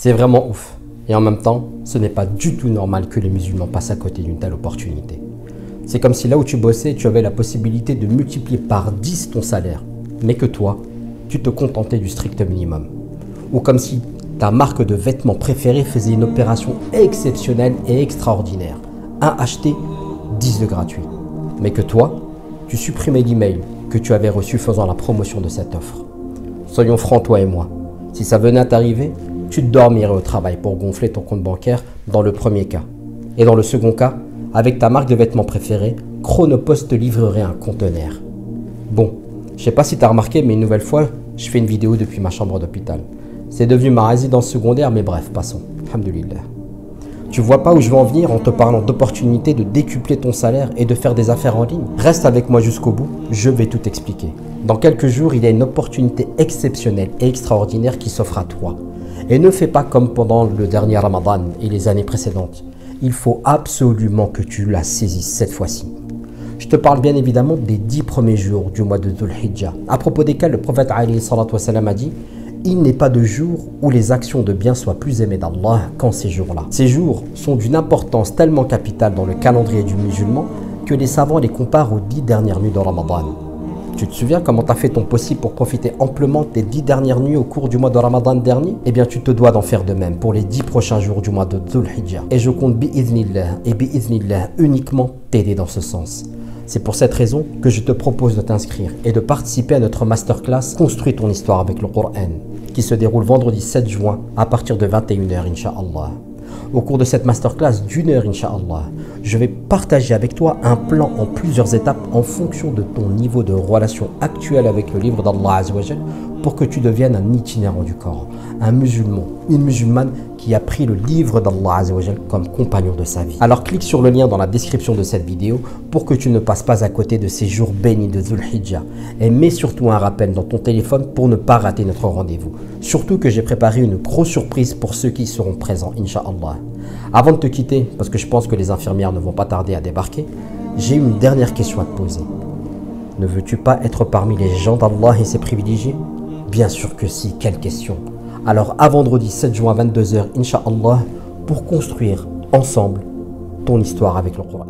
C'est vraiment ouf. Et en même temps, ce n'est pas du tout normal que les musulmans passent à côté d'une telle opportunité. C'est comme si là où tu bossais, tu avais la possibilité de multiplier par 10 ton salaire, mais que toi, tu te contentais du strict minimum. Ou comme si ta marque de vêtements préférée faisait une opération exceptionnelle et extraordinaire. Un acheté, 10 de gratuit. Mais que toi, tu supprimais l'email que tu avais reçu faisant la promotion de cette offre. Soyons francs, toi et moi. Si ça venait à t'arriver, tu dormirais au travail pour gonfler ton compte bancaire dans le premier cas. Et dans le second cas, avec ta marque de vêtements préférée, Chronopost te livrerait un conteneur. Bon, je sais pas si tu as remarqué, mais une nouvelle fois, je fais une vidéo depuis ma chambre d'hôpital. C'est devenu ma résidence secondaire, mais bref, passons. Alhamdoulilah. Tu vois pas où je veux en venir en te parlant d'opportunités de décupler ton salaire et de faire des affaires en ligne? Reste avec moi jusqu'au bout, je vais tout expliquer. Dans quelques jours, il y a une opportunité exceptionnelle et extraordinaire qui s'offre à toi. Et ne fais pas comme pendant le dernier Ramadan et les années précédentes. Il faut absolument que tu la saisisses cette fois-ci. Je te parle bien évidemment des 10 premiers jours du mois de Dhul Hijjah, à propos desquels le prophète alayhi salatu wassalam a dit: il n'est pas de jour où les actions de bien soient plus aimées d'Allah qu'en ces jours-là. Ces jours sont d'une importance tellement capitale dans le calendrier du musulman que les savants les comparent aux 10 dernières nuits de Ramadan. Tu te souviens comment tu as fait ton possible pour profiter amplement des 10 dernières nuits au cours du mois de Ramadan dernier? Eh bien, tu te dois d'en faire de même pour les 10 prochains jours du mois de Dhul Hijjah. Et je compte bi'idhnillah et bi'idhnillah uniquement t'aider dans ce sens. C'est pour cette raison que je te propose de t'inscrire et de participer à notre masterclass Construis ton histoire avec le Coran, qui se déroule vendredi 7 juin à partir de 21h, Inch'Allah. Au cours de cette masterclass d'une heure, Inch'Allah, je vais partager avec toi un plan en plusieurs étapes en fonction de ton niveau de relation actuel avec le livre d'Allah Azzawajal pour que tu deviennes un itinérant du Coran, un musulman, une musulmane qui a pris le livre d'Allah Azzawajal comme compagnon de sa vie. Alors clique sur le lien dans la description de cette vidéo pour que tu ne passes pas à côté de ces jours bénis de Dhul Hijjah et mets surtout un rappel dans ton téléphone pour ne pas rater notre rendez-vous. Surtout que j'ai préparé une grosse surprise pour ceux qui seront présents, Inch'Allah. Avant de te quitter, parce que je pense que les infirmières ne vont pas tarder à débarquer, j'ai une dernière question à te poser. Ne veux-tu pas être parmi les gens d'Allah et ses privilégiés? Bien sûr que si, quelle question. Alors à vendredi 7 juin à 22h, Inch'Allah, pour construire ensemble ton histoire avec le Coran.